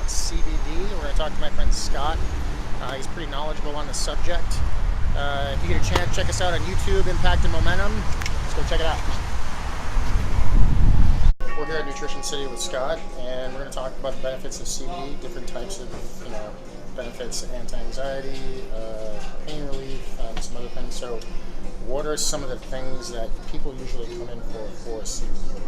CBD. We're going to talk to my friend Scott. He's pretty knowledgeable on the subject. If you get a chance, check us out on YouTube, Impact and Momentum. Let's go check it out. We're here at Nutrition City with Scott, and we're going to talk about the benefits of CBD, different types of benefits, anti-anxiety, pain relief, and some other things. So, what are some of the things that people usually come in for CBD?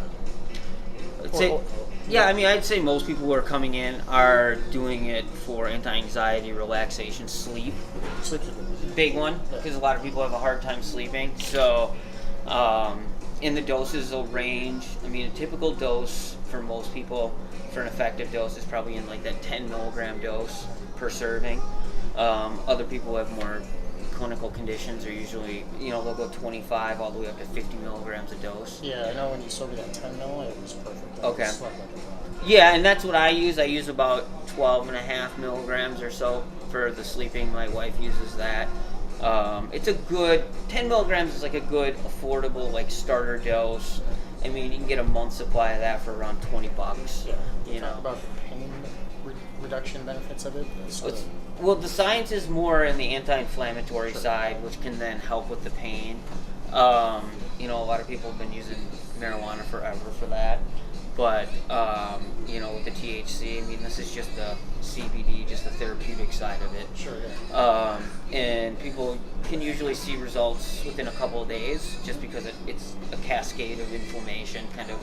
I'd say most people who are coming in are doing it for anti-anxiety, relaxation, sleep. Sleep's a big one, because a lot of people have a hard time sleeping. So, in the doses will range. I mean, a typical dose for most people, for an effective dose, is probably in like that 10 milligram dose per serving. Other people have more clinical conditions are usually, they'll go 25 all the way up to 50 milligrams a dose. Yeah, I know when you sold me that 10 mil, it was perfect. Okay. Slept like a rock. Yeah, and that's what I use. I use about 12 and a half milligrams or so for the sleeping. My wife uses that. It's a good, 10 milligrams is like a good, affordable, like starter dose. I mean, you can get a month's supply of that for around $20. Yeah. Talk about the pain reduction benefits of it. Well, the science is more in the anti-inflammatory side, which can then help with the pain. A lot of people have been using marijuana forever for that. But, with the THC, I mean, this is just the CBD, just the therapeutic side of it. Sure, yeah. And people can usually see results within a couple of days just because it's a cascade of inflammation, kind of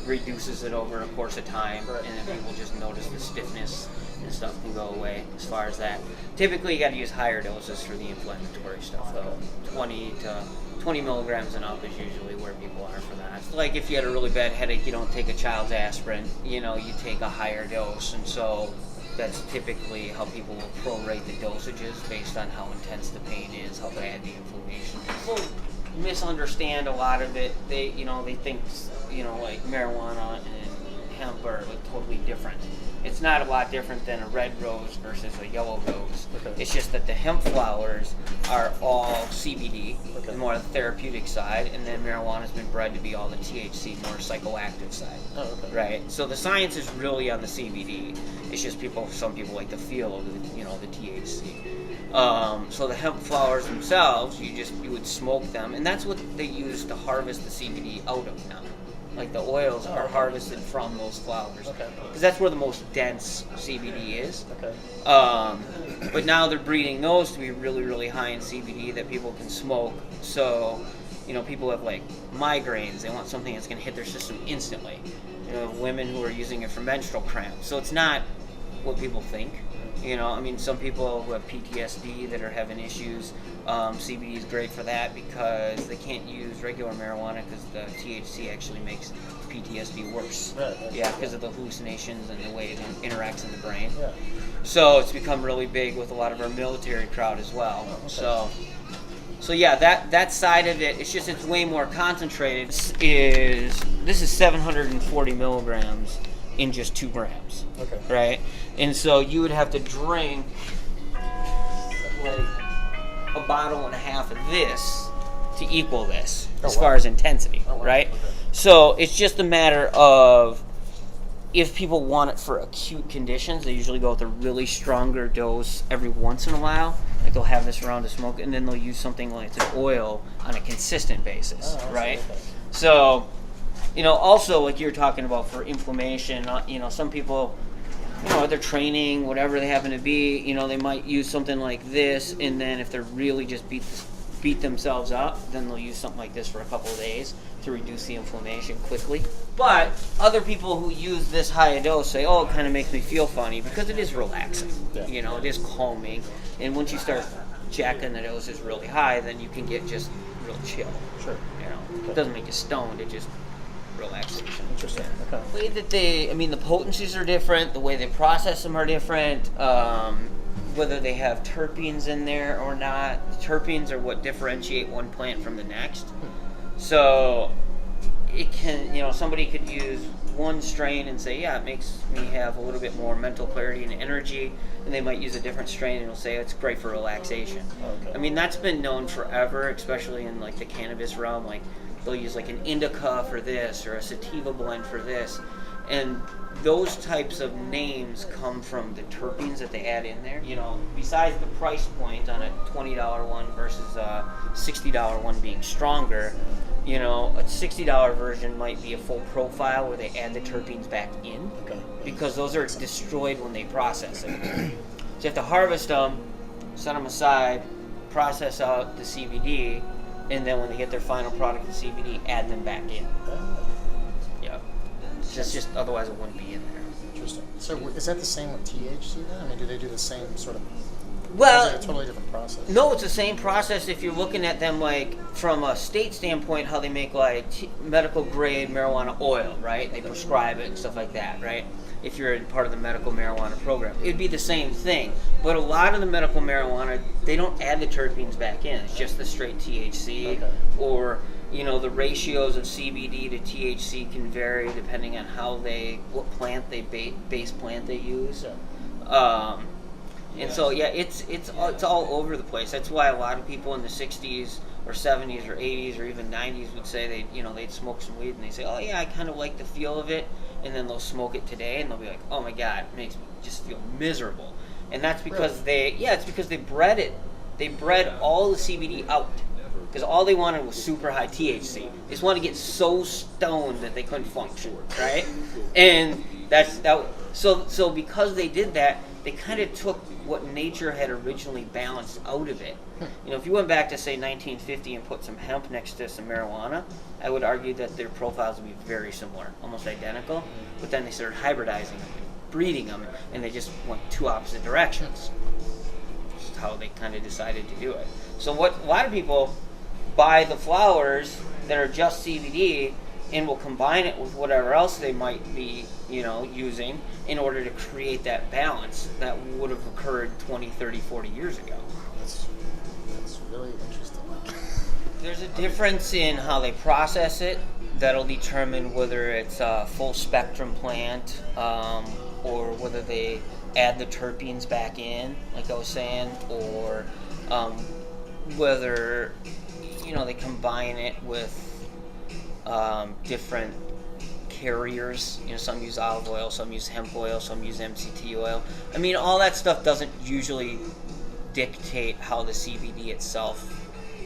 reduces it over a course of time, right. And then people just notice the stiffness and stuff can go away as far as that. Typically, you got to use higher doses for the inflammatory stuff, though. 20 milligrams and up is usually where people are for that. Like if you had a really bad headache, you don't take a child's aspirin, you take a higher dose, and so that's typically how people will prorate the dosages based on how intense the pain is, how bad the inflammation is. People misunderstand a lot of it. They think, like marijuana and hemp are like totally different. It's not a lot different than a red rose versus a yellow rose. Okay. It's just that the hemp flowers are all CBD, okay. more on the therapeutic side, and then marijuana's been bred to be all the THC, more psychoactive side. Oh, okay. Right? So the science is really on the CBD. It's just some people like the feel of the THC. So the hemp flowers themselves, you would smoke them, and that's what they use to harvest the CBD out of now. Like the oils are harvested from those flowers. Okay. Because that's where the most dense CBD is. Okay. But now they're breeding those to be really, really high in CBD that people can smoke. So, people have like migraines. They want something that's going to hit their system instantly. Women who are using it for menstrual cramps. So it's not what people think. Some people who have PTSD that are having issues, CBD is great for that because they can't use regular marijuana because the THC actually makes PTSD worse. Right. Yeah, because of the hallucinations and the way it interacts in the brain. Yeah. So it's become really big with a lot of our military crowd as well. Oh, okay. So yeah, that side of it, it's way more concentrated. This is 740 milligrams in just 2 grams. Okay. Right? And so you would have to drink like a bottle and a half of this to equal this as far as intensity, right? Okay. So it's just a matter of if people want it for acute conditions, they usually go with a really stronger dose every once in a while. Like they'll have this around to smoke, and then they'll use something like an oil on a consistent basis, right? Okay. So, also like you're talking about for inflammation, some people, they're training, whatever they happen to be, they might use something like this, and then if they're really just beat themselves up, then they'll use something like this for a couple of days to reduce the inflammation quickly. But other people who use this high a dose say, it kind of makes me feel funny because it is relaxing. Yeah. It is calming. And once you start jacking the doses really high, then you can get just real chill. Sure. It doesn't make you stoned, it just relaxation. Interesting. Okay. The way that the potencies are different, the way they process them are different, whether they have terpenes in there or not. Terpenes are what differentiate one plant from the next. So it can, somebody could use one strain and say, it makes me have a little bit more mental clarity and energy, and they might use a different strain and it'll say it's great for relaxation. Okay. That's been known forever, especially in like the cannabis realm. Like they'll use like an indica for this or a sativa blend for this, And those types of names come from the terpenes that they add in there. Besides the price point on a $20 one versus a $60 one being stronger, a $60 version might be a full profile where they add the terpenes back in, because those are destroyed when they process it. So you have to harvest them, set them aside, process out the CBD, and then when they get their final product of CBD, add them back in. Yeah. That's just, otherwise it wouldn't be in there. Interesting. So is that the same with THC then? I mean, do they do the same sort of... Well, or is it a totally different process? No, it's the same process if you're looking at them like from a state standpoint, how they make like medical grade marijuana oil, right? They prescribe it and stuff like that, right? If you're in part of the medical marijuana program, it'd be the same thing. But a lot of the medical marijuana, they don't add the terpenes back in. It's just the straight THC, or the ratios of CBD to THC can vary depending on what plant base plant they use. And so it's all over the place. That's why a lot of people in the 60s or 70s or 80s or even 90s would say they'd smoke some weed and they say, oh yeah, I kind of like the feel of it, and then they'll smoke it today and they'll be like, oh my god, it makes me just feel miserable. And that's because it's because they bred it. They bred all the CBD out because all they wanted was super high THC. They just wanted to get so stoned that they couldn't function, right? And so because they did that, they kind of took what nature had originally balanced out of it. If you went back to say 1950 and put some hemp next to some marijuana, I would argue that their profiles would be very similar, almost identical. But then they started hybridizing them, breeding them, and they just went two opposite directions. Just how they kind of decided to do it. So a lot of people buy the flowers that are just CBD and will combine it with whatever else they might be, using in order to create that balance that would have occurred 20, 30, 40 years ago. That's really interesting. There's a difference in how they process it that'll determine whether it's a full spectrum plant or whether they add the terpenes back in, like I was saying, or whether they combine it with different carriers. Some use olive oil, some use hemp oil, some use MCT oil. I mean, all that stuff doesn't usually dictate how the CBD itself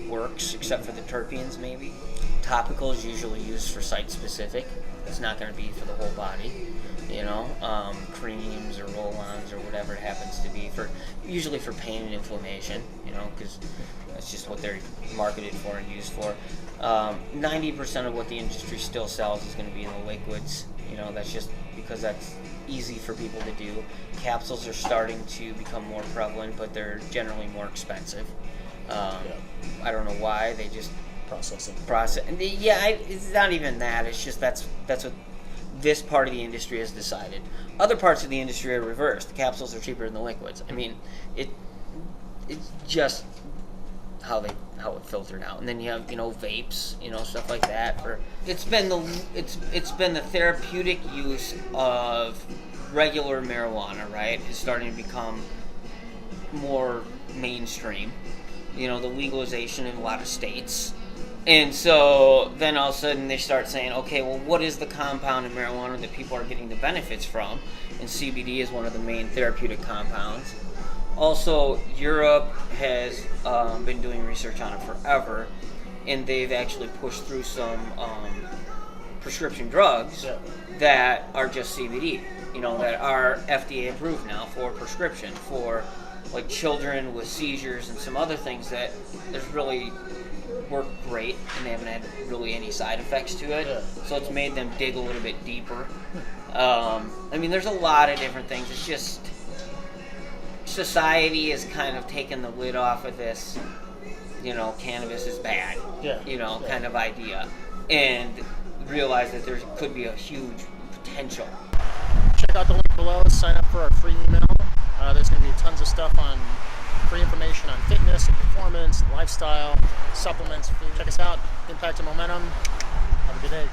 works, except for the terpenes maybe. Topical is usually used for site specific. It's not going to be for the whole body. Creams or roll-ons or whatever it happens to be, usually for pain and inflammation, because that's just what they're marketed for and used for. 90% of what the industry still sells is going to be in the liquids. That's just because that's easy for people to do. Capsules are starting to become more prevalent, but they're generally more expensive. I don't know why. They just process. It's not even that. It's just that's what this part of the industry has decided. Other parts of the industry are reversed. The capsules are cheaper than the liquids. I mean, it's just how it filtered out. And then you have vapes, stuff like that. It's been the therapeutic use of regular marijuana, right? Is starting to become more mainstream. The legalization in a lot of states. And so then all of a sudden they start saying, okay, well, what is the compound in marijuana that people are getting the benefits from? And CBD is one of the main therapeutic compounds. Also, Europe has been doing research on it forever, and they've actually pushed through some prescription drugs that are just CBD, that are FDA approved now for prescription, for like children with seizures and some other things that there's really work great, and they haven't had really any side effects to it. So it's made them dig a little bit deeper. There's a lot of different things. It's just society has kind of taken the lid off of this, cannabis is bad, kind of idea, and realize that there could be a huge potential. Check out the link below. Sign up for our free email. There's going to be tons of stuff on free information on fitness and performance, lifestyle, supplements. Check us out. Impact and Momentum. Have a good day.